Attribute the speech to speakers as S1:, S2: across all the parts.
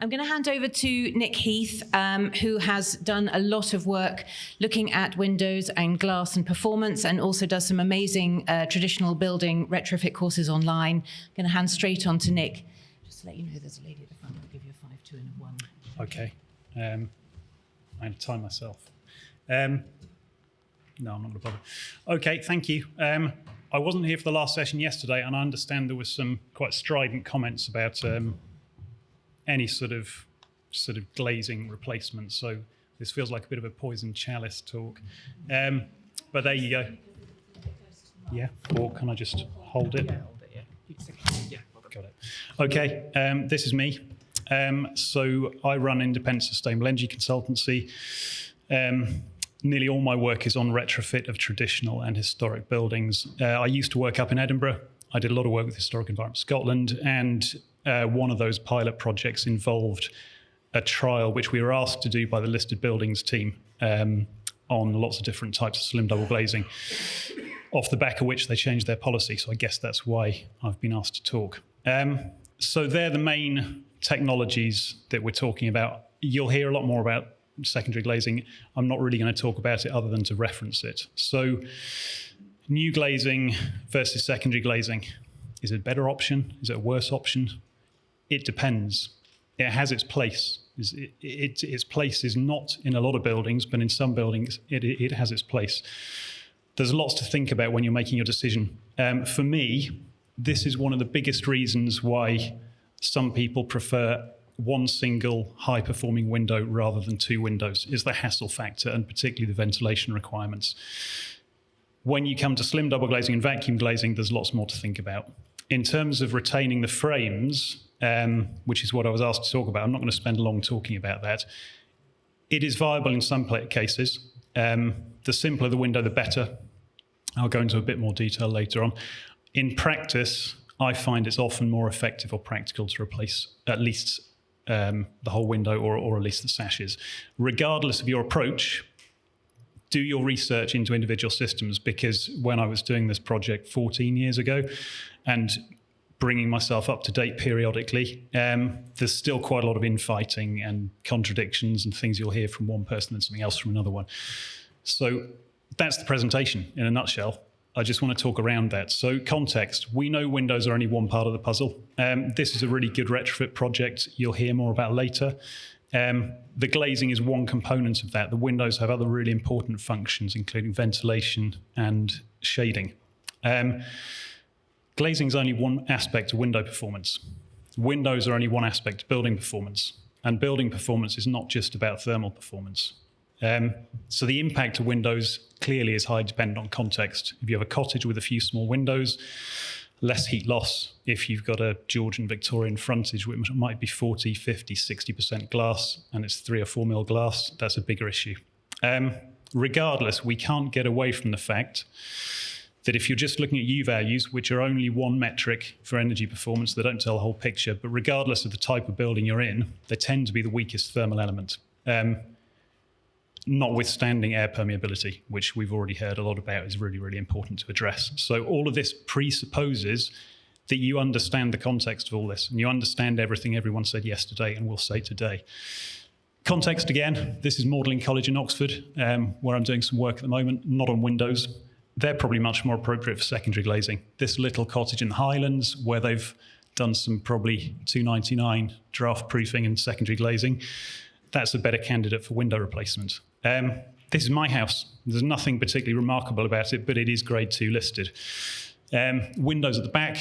S1: I'm going to hand over to Nick Heath, who has done a lot of work looking at windows and glass and performance, and also does some amazing traditional building retrofit courses online. I'm going to hand straight on to Nick. Just to let you know, there's a lady at the front. I'll give you a 5, 2, and a 1.
S2: Okay. I had to time myself. No, I'm not going to bother. Okay, thank you. I wasn't here for the last session yesterday, and I understand there was some quite strident comments about any sort of glazing replacement. So this feels like a bit of a poison chalice talk. But there you go. Yeah, or can I just hold it?
S3: Yeah, hold it, yeah. Yeah,
S2: got it. Okay, this is me. So I run independent sustainable energy consultancy. Nearly all my work is on retrofit of traditional and historic buildings. I used to work up in Edinburgh. I did a lot of work with Historic Environment Scotland, and one of those pilot projects involved a trial which we were asked to do by the listed buildings team on lots of different types of slim double glazing, off the back of which they changed their policy. So I guess that's why I've been asked to talk. So they're the main technologies that we're talking about. You'll hear a lot more about secondary glazing. I'm not really going to talk about it other than to reference it. So new glazing versus secondary glazing. Is it a better option? Is it a worse option? It depends. It has its place. Its place is not in a lot of buildings, but in some buildings it has its place. There's lots to think about when you're making your decision. For me, this is one of the biggest reasons why some people prefer one single high-performing window rather than 2 windows, is the hassle factor, and particularly the ventilation requirements. When you come to slim double glazing and vacuum glazing, there's lots more to think about. In terms of retaining the frames, which is what I was asked to talk about, I'm not going to spend long talking about that. It is viable in some cases. The simpler the window, the better. I'll go into a bit more detail later on. In practice, I find it's often more effective or practical to replace at least the whole window or at least the sashes. Regardless of your approach, do your research into individual systems, because when I was doing this project 14 years ago and bringing myself up to date periodically, there's still quite a lot of infighting and contradictions and things you'll hear from one person and something else from another one. So that's the presentation in a nutshell. I just want to talk around that. So context, we know windows are only one part of the puzzle. This is a really good retrofit project you'll hear more about later. The glazing is one component of that. The windows have other really important functions, including ventilation and shading. Glazing is only one aspect of window performance. Windows are only one aspect of building performance. And building performance is not just about thermal performance. So the impact of windows clearly is highly dependent on context. If you have a cottage with a few small windows, less heat loss. If you've got a Georgian Victorian frontage, which might be 40, 50, 60% glass, and it's 3 or 4 mil glass, that's a bigger issue. Regardless, we can't get away from the fact that if you're just looking at U values, which are only one metric for energy performance, they don't tell the whole picture, but regardless of the type of building you're in, they tend to be the weakest thermal element. Notwithstanding air permeability, which we've already heard a lot about, is really, really important to address. So all of this presupposes that you understand the context of all this, and you understand everything everyone said yesterday and will say today. Context again, this is Magdalen College in Oxford, where I'm doing some work at the moment, not on windows. They're probably much more appropriate for secondary glazing. This little cottage in the Highlands, where they've done some probably 299 draft proofing and secondary glazing, that's a better candidate for window replacement. This is my house. There's nothing particularly remarkable about it, but it is grade 2 listed. Windows at the back,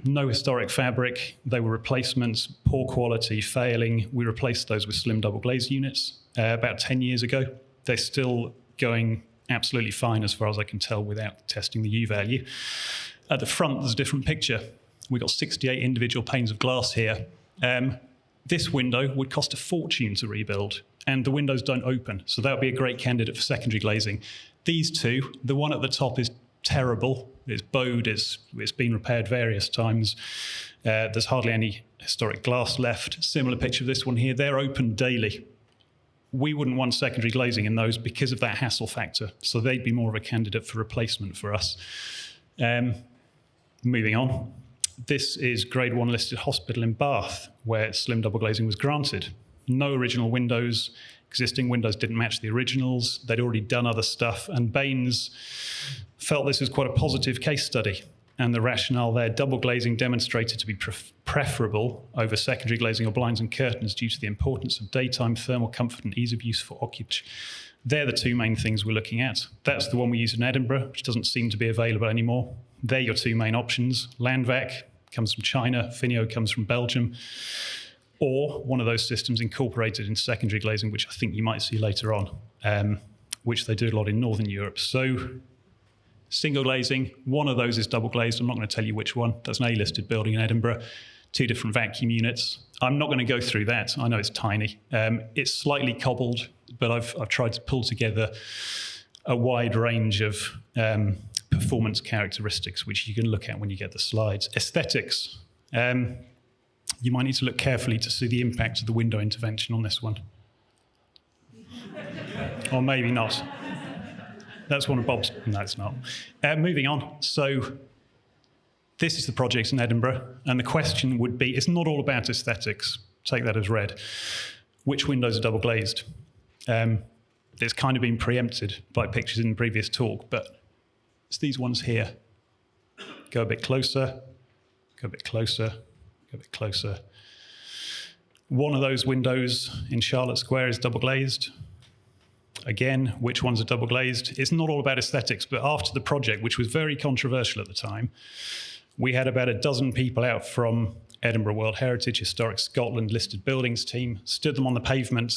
S2: no historic fabric. They were replacements, poor quality, failing. We replaced those with slim double glazed units about 10 years ago. They're still going absolutely fine as far as I can tell without testing the U value. At the front, there's a different picture. We've got 68 individual panes of glass here. This window would cost a fortune to rebuild, and the windows don't open, so that would be a great candidate for secondary glazing. These two, the one at the top is terrible. It's bowed, it's been repaired various times. There's hardly any historic glass left. Similar picture of this one here. They're open daily. We wouldn't want secondary glazing in those because of that hassle factor, so they'd be more of a candidate for replacement for us. Moving on. This is Grade 1 listed hospital in Bath, where slim double glazing was granted. No original windows. Existing windows didn't match the originals. They'd already done other stuff, and Baines felt this was quite a positive case study. And the rationale there, double glazing demonstrated to be preferable over secondary glazing or blinds and curtains due to the importance of daytime thermal comfort and ease of use for occupants. They're the two main things we're looking at. That's the one we use in Edinburgh, which doesn't seem to be available anymore. They're your two main options. Landvac comes from China, Finio comes from Belgium, or one of those systems incorporated in secondary glazing, which I think you might see later on, which they do a lot in Northern Europe. So single glazing, one of those is double glazed. I'm not going to tell you which one. That's an A-listed building in Edinburgh, 2 different vacuum units. I'm not going to go through that. I know it's tiny. It's slightly cobbled, but I've tried to pull together a wide range of performance characteristics, which you can look at when you get the slides. Aesthetics. You might need to look carefully to see the impact of the window intervention on this one. Or maybe not. That's one of Bob's. No, it's not. Moving on. So this is the project in Edinburgh, and the question would be, it's not all about aesthetics. Take that as read. Which windows are double glazed? It's kind of been preempted by pictures in the previous talk, but it's these ones here. Go a bit closer, go a bit closer, go a bit closer. One of those windows in Charlotte Square is double glazed. Again, which ones are double glazed? It's not all about aesthetics, but after the project, which was very controversial at the time, we had about a dozen people out from Edinburgh World Heritage, Historic Scotland listed buildings team, stood them on the pavement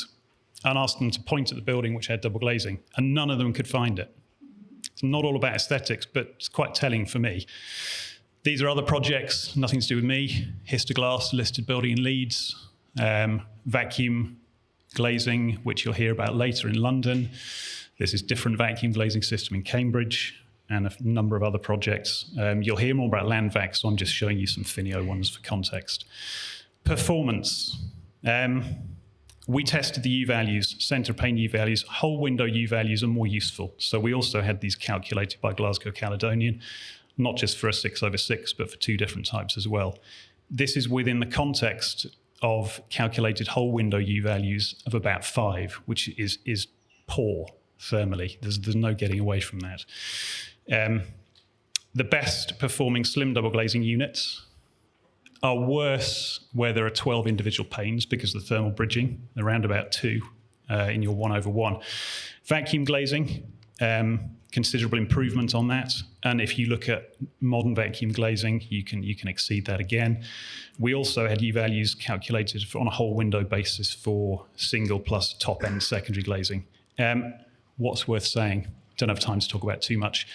S2: and asked them to point at the building which had double glazing, and none of them could find it. It's not all about aesthetics, but it's quite telling for me. These are other projects, nothing to do with me. Histoglass, listed building in Leeds, vacuum glazing, which you'll hear about later in London. This is different vacuum glazing system in Cambridge, and a number of other projects. You'll hear more about Landvac, so I'm just showing you some Finio ones for context. Performance. We tested the U-values, centre pane U-values, whole window U-values are more useful. So we also had these calculated by Glasgow Caledonian, not just for a 6/6, but for 2 different types as well. This is within the context of calculated whole window U-values of about 5, which is poor thermally. There's no getting away from that. The best performing slim double glazing units are worse where there are 12 individual panes because of the thermal bridging, around about 2 in your 1/1. Vacuum glazing, considerable improvement on that. And if you look at modern vacuum glazing, you can exceed that again. We also had U-values calculated on a whole window basis for single plus top end secondary glazing. What's worth saying? Don't have time to talk about too much.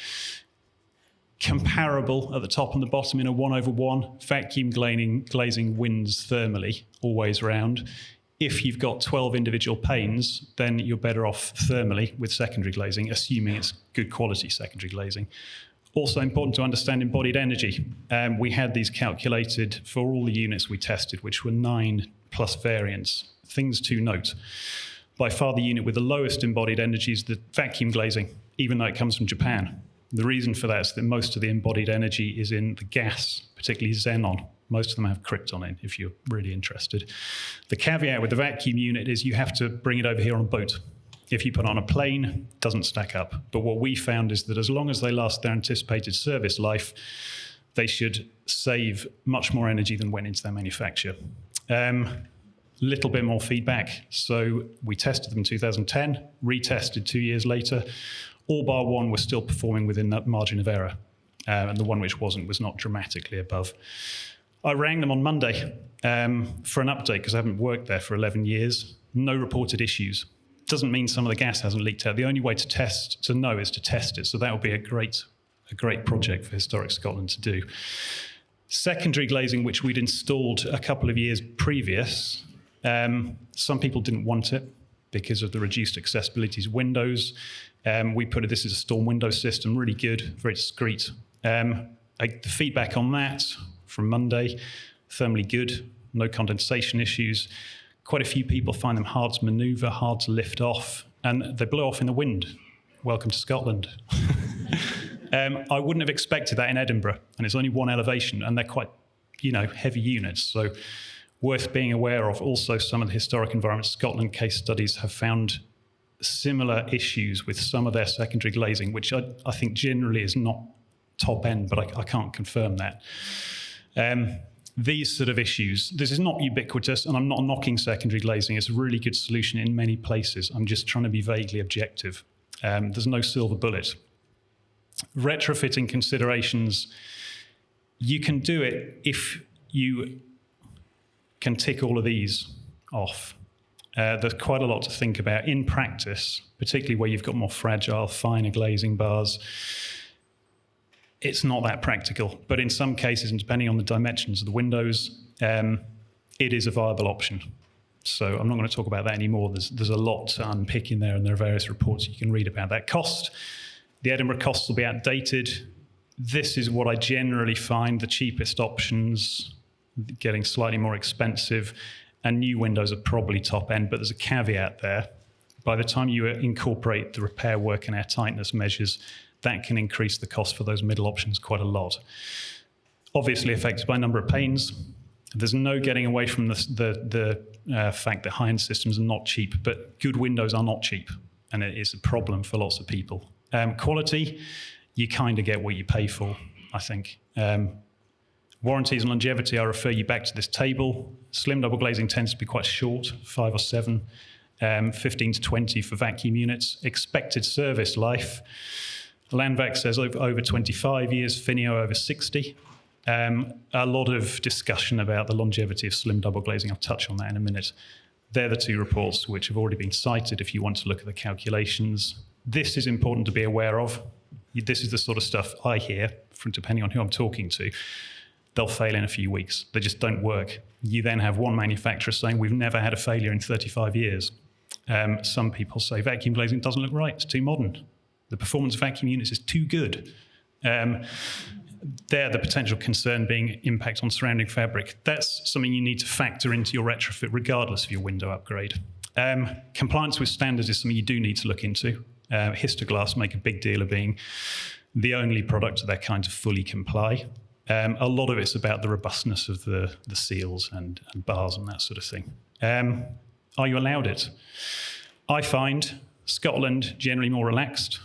S2: Comparable at the top and the bottom in a 1/1. Vacuum glazing wins thermally, always round. If you've got 12 individual panes, then you're better off thermally with secondary glazing, assuming it's good quality secondary glazing. Also important to understand embodied energy. We had these calculated for all the units we tested, which were 9 plus variants. Things to note. By far the unit with the lowest embodied energy is the vacuum glazing, even though it comes from Japan. The reason for that is that most of the embodied energy is in the gas, particularly xenon. Most of them have krypton in, if you're really interested. The caveat with the vacuum unit is you have to bring it over here on a boat. If you put it on a plane, it doesn't stack up. But what we found is that as long as they last their anticipated service life, they should save much more energy than went into their manufacture. Little bit more feedback. So we tested them in 2010, retested 2 years later. All bar one was still performing within that margin of error. And the one which wasn't was not dramatically above. I rang them on Monday for an update because I haven't worked there for 11 years. No reported issues. Doesn't mean some of the gas hasn't leaked out. The only way to know is to test it. So that would be a great project for Historic Scotland to do. Secondary glazing, which we'd installed a couple of years previous, some people didn't want it because of the reduced accessibility to windows. We put this as a storm window system, really good, very discreet. The feedback on that from Monday, thermally good, no condensation issues. Quite a few people find them hard to maneuver, hard to lift off, and they blow off in the wind. Welcome to Scotland. I wouldn't have expected that in Edinburgh, and it's only one elevation, and they're quite heavy units. So worth being aware of. Also, some of the Historic Environment Scotland case studies have found similar issues with some of their secondary glazing, which I think generally is not top end, but I can't confirm that. These sort of issues, this is not ubiquitous, and I'm not knocking secondary glazing. It's a really good solution in many places. I'm just trying to be vaguely objective. There's no silver bullet. Retrofitting considerations, you can do it if you can tick all of these off. There's quite a lot to think about in practice, particularly where you've got more fragile, finer glazing bars. It's not that practical, but in some cases, and depending on the dimensions of the windows, it is a viable option. So I'm not going to talk about that anymore. There's a lot to unpick in there, and there are various reports you can read about that. Cost, the Edinburgh costs will be outdated. This is what I generally find the cheapest options, getting slightly more expensive, and new windows are probably top end, but there's a caveat there. By the time you incorporate the repair work and air tightness measures, that can increase the cost for those middle options quite a lot. Obviously affected by number of panes. There's no getting away from the fact that high-end systems are not cheap, but good windows are not cheap, and it is a problem for lots of people. Quality, you kind of get what you pay for, I think. Warranties and longevity, I refer you back to this table. Slim double glazing tends to be quite short, 5 or 7, 15 to 20 for vacuum units. Expected service life, Landvac says over 25 years, Finio over 60. A lot of discussion about the longevity of slim double glazing. I'll touch on that in a minute. They're the two reports which have already been cited if you want to look at the calculations. This is important to be aware of. This is the sort of stuff I hear, from depending on who I'm talking to. They'll fail in a few weeks. They just don't work. You then have one manufacturer saying, we've never had a failure in 35 years. Some people say vacuum glazing doesn't look right, it's too modern. The performance of vacuum units is too good. There, the potential concern being impact on surrounding fabric. That's something you need to factor into your retrofit regardless of your window upgrade. Compliance with standards is something you do need to look into. Histoglass make a big deal of being the only product of their kind to fully comply. A lot of it's about the robustness of the seals and bars and that sort of thing. Are you allowed it? I find Scotland generally more relaxed.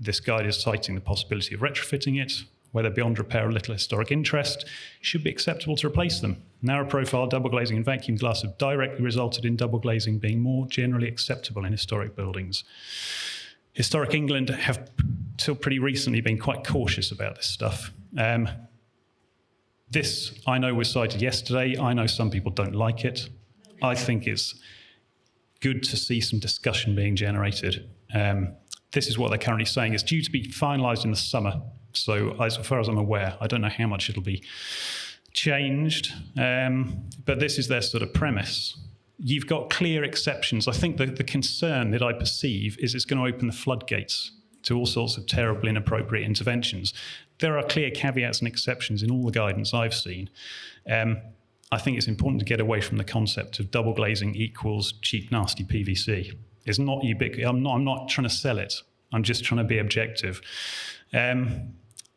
S2: This guide is citing the possibility of retrofitting it, whether beyond repair or little historic interest, should be acceptable to replace them. Narrow profile double glazing and vacuum glass have directly resulted in double glazing being more generally acceptable in historic buildings. Historic England have, till pretty recently, been quite cautious about this stuff. This, I know, was cited yesterday. I know some people don't like it. I think it's good to see some discussion being generated. This is what they're currently saying. It's due to be finalised in the summer. So as far as I'm aware, I don't know how much it'll be changed, but this is their sort of premise. You've got clear exceptions. I think the concern that I perceive is it's going to open the floodgates to all sorts of terribly inappropriate interventions. There are clear caveats and exceptions in all the guidance I've seen. I think it's important to get away from the concept of double glazing equals cheap, nasty PVC. It's not ubiquitous. I'm not trying to sell it. I'm just trying to be objective.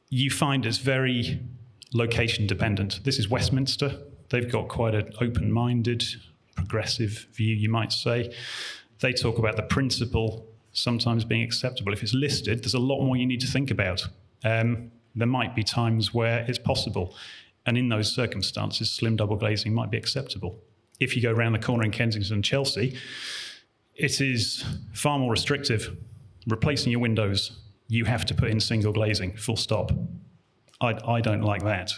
S2: You find it's very location dependent. This is Westminster. They've got quite an open-minded, progressive view, you might say. They talk about the principle sometimes being acceptable. If it's listed, there's a lot more you need to think about. There might be times where it's possible. And in those circumstances, slim double glazing might be acceptable. If you go around the corner in Kensington and Chelsea, it is far more restrictive. Replacing your windows, you have to put in single glazing, full stop. I don't like that.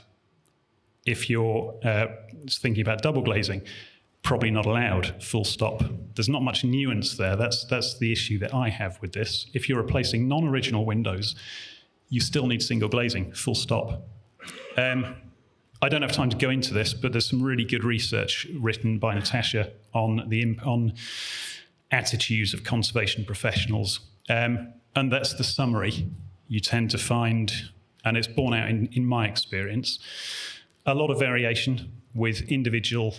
S2: If you're thinking about double glazing, probably not allowed, full stop. There's not much nuance there. That's the issue that I have with this. If you're replacing non-original windows, you still need single glazing, full stop. I don't have time to go into this, but there's some really good research written by Natasha on attitudes of conservation professionals. And that's the summary. You tend to find, and it's borne out in my experience, a lot of variation with individual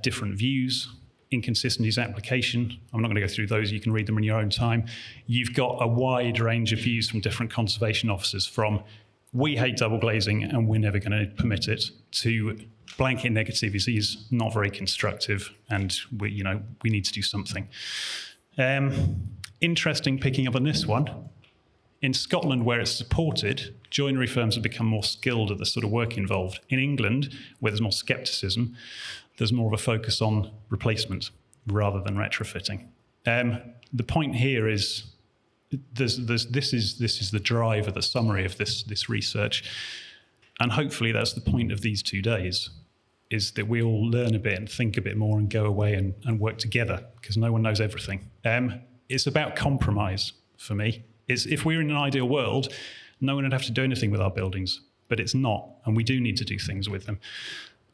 S2: different views, inconsistencies, application. I'm not going to go through those. You can read them in your own time. You've got a wide range of views from different conservation officers, from We hate double glazing and we're never going to permit it, to blanket negativity is not very constructive and we need to do something. Interesting picking up on this one. In Scotland, where it's supported, joinery firms have become more skilled at the sort of work involved. In England, where there's more scepticism, there's more of a focus on replacement rather than retrofitting. The point here is this is the drive of the summary of this research, and hopefully that's the point of these 2 days, is that we all learn a bit and think a bit more and go away and work together, because no one knows everything. It's about compromise for me. If we were in an ideal world, no one would have to do anything with our buildings, but it's not, and we do need to do things with them.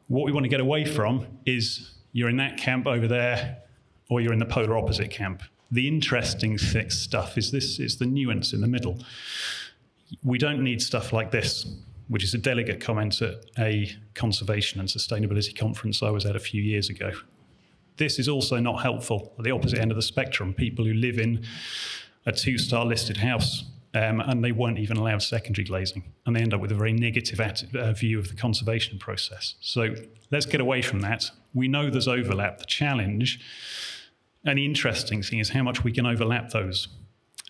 S2: What we want to get away from is you're in that camp over there, or you're in the polar opposite camp. The interesting stuff is the nuance in the middle. We don't need stuff like this, which is a delegate comment at a conservation and sustainability conference I was at a few years ago. This is also not helpful at the opposite end of the spectrum. People who live in a 2-star listed house and they weren't even allowed secondary glazing, and they end up with a very negative view of the conservation process. So let's get away from that. We know there's overlap. The challenge and the interesting thing is how much we can overlap those.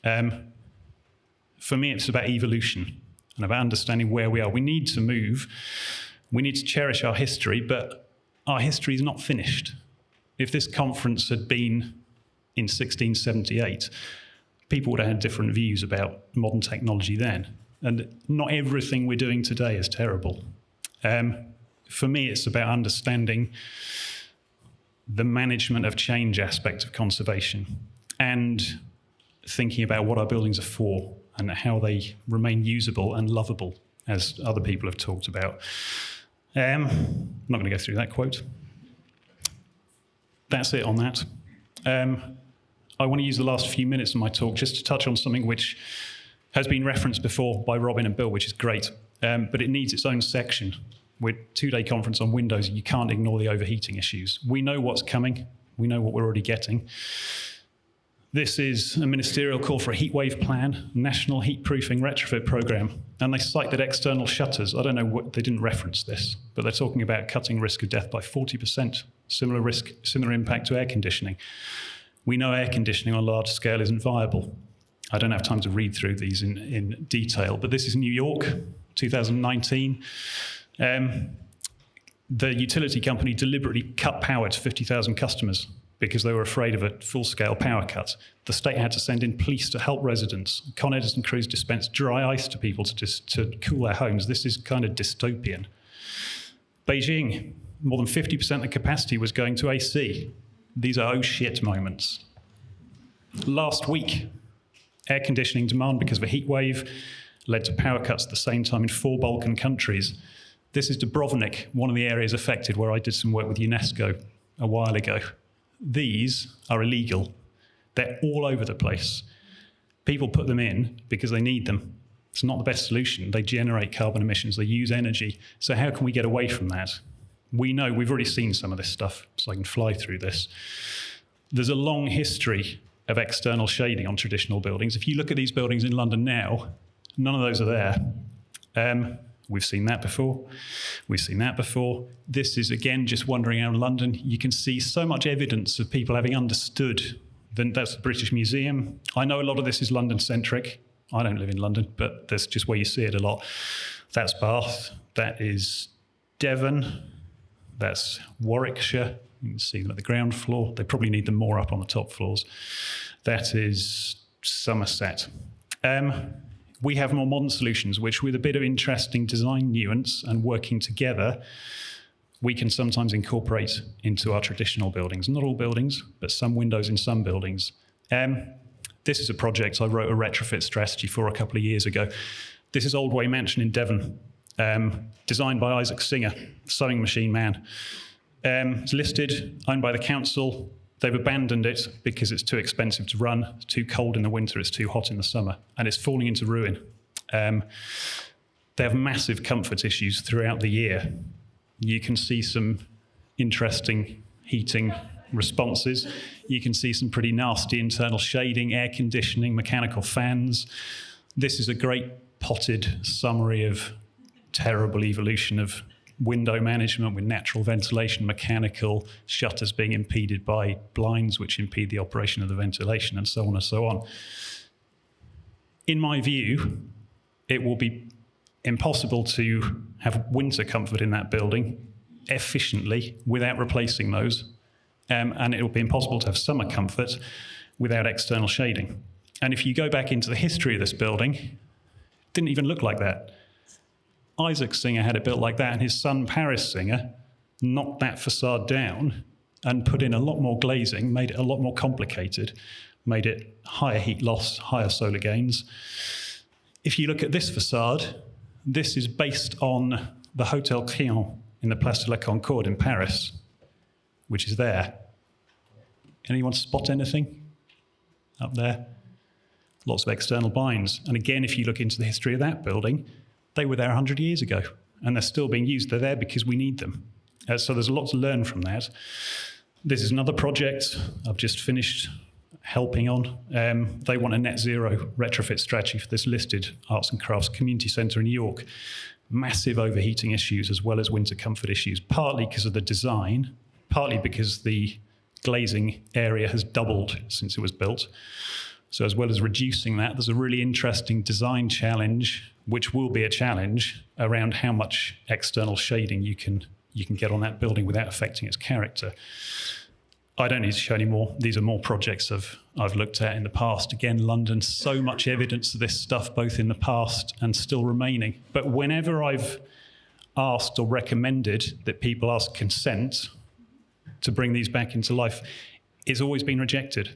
S2: For me, it's about evolution and about understanding where we are. We need to move. We need to cherish our history, but our history is not finished. If this conference had been in 1678, people would have had different views about modern technology then. And not everything we're doing today is terrible. For me, it's about understanding the management of change aspect of conservation and thinking about what our buildings are for and how they remain usable and lovable, as other people have talked about. I'm not going to go through that quote. That's it on that. I want to use the last few minutes of my talk just to touch on something which has been referenced before by Robin and Bill, which is great, but it needs its own section. We're 2-day conference on windows. You can't ignore the overheating issues. We know what's coming. We know what we're already getting. This is a ministerial call for a heatwave plan, national heat proofing retrofit program, and they cite that external shutters. I don't know what, they didn't reference this, but they're talking about cutting risk of death by 40%, similar impact to air conditioning. We know air conditioning on a large scale isn't viable. I don't have time to read through these in detail, but this is New York, 2019. The utility company deliberately cut power to 50,000 customers because they were afraid of a full-scale power cut. The state had to send in police to help residents. Con Edison crews dispensed dry ice to people to cool their homes. This is kind of dystopian. Beijing, more than 50% of the capacity was going to AC. These are oh shit moments. Last week, air conditioning demand because of a heat wave led to power cuts at the same time in 4 Balkan countries. This is Dubrovnik, one of the areas affected where I did some work with UNESCO a while ago. These are illegal. They're all over the place. People put them in because they need them. It's not the best solution. They generate carbon emissions. They use energy. So how can we get away from that? We know, we've already seen some of this stuff, so I can fly through this. There's a long history of external shading on traditional buildings. If you look at these buildings in London now, none of those are there. We've seen that before. We've seen that before. This is, again, just wandering around London. You can see so much evidence of people having understood. Then that's the British Museum. I know a lot of this is London-centric. I don't live in London, but that's just where you see it a lot. That's Bath. That is Devon. That's Warwickshire. You can see them at the ground floor. They probably need them more up on the top floors. That is Somerset. We have more modern solutions, which with a bit of interesting design nuance and working together, we can sometimes incorporate into our traditional buildings. Not all buildings, but some windows in some buildings. This is a project I wrote a retrofit strategy for a couple of years ago. This is Old Way Mansion in Devon, designed by Isaac Singer, sewing machine man. It's listed, owned by the council. They've abandoned it because it's too expensive to run, it's too cold in the winter, it's too hot in the summer, and it's falling into ruin. They have massive comfort issues throughout the year. You can see some interesting heating responses. You can see some pretty nasty internal shading, air conditioning, mechanical fans. This is a great potted summary of terrible evolution of window management with natural ventilation, mechanical shutters being impeded by blinds which impede the operation of the ventilation, and so on and so on. In my view, it will be impossible to have winter comfort in that building efficiently without replacing those, and it will be impossible to have summer comfort without external shading. And if you go back into the history of this building, it didn't even look like that. Isaac Singer had it built like that, and his son Paris Singer knocked that facade down and put in a lot more glazing, made it a lot more complicated, made it higher heat loss, higher solar gains. If you look at this facade, this is based on the Hotel Crillon in the Place de la Concorde in Paris, which is there. Anyone spot anything up there? Lots of external blinds. And again, if you look into the history of that building, they were there 100 years ago, and they're still being used. They're there because we need them. So there's a lot to learn from that. This is another project I've just finished helping on. They want a net zero retrofit strategy for this listed arts and crafts community centre in York. Massive overheating issues as well as winter comfort issues, partly because of the design, partly because the glazing area has doubled since it was built. So as well as reducing that, there's a really interesting design challenge, which will be a challenge around how much external shading you can get on that building without affecting its character. I don't need to show any more. These are more projects I've looked at in the past. Again, London, so much evidence of this stuff, both in the past and still remaining. But whenever I've asked or recommended that people ask consent to bring these back into life, it's always been rejected.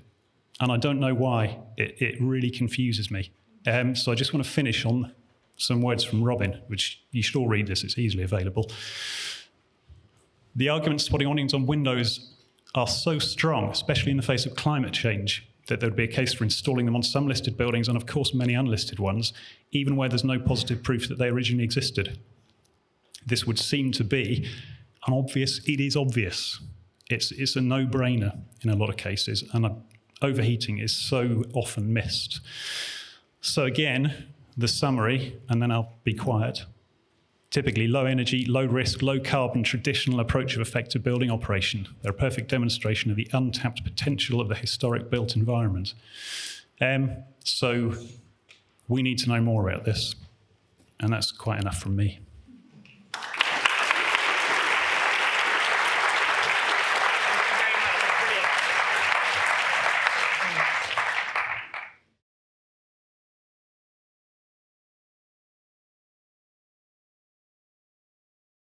S2: And I don't know why. It really confuses me. So I just want to finish on some words from Robin, which you should all read this, it's easily available. The arguments spotting awnings on windows are so strong, especially in the face of climate change, that there would be a case for installing them on some listed buildings and of course many unlisted ones, even where there's no positive proof that they originally existed. This would seem to be an obvious, it is obvious. It's a no-brainer in a lot of cases, and overheating is so often missed. So again, the summary, and then I'll be quiet. Typically low energy, low risk, low carbon, traditional approach of effective building operation. They're a perfect demonstration of the untapped potential of the historic built environment. So we need to know more about this, and that's quite enough from me.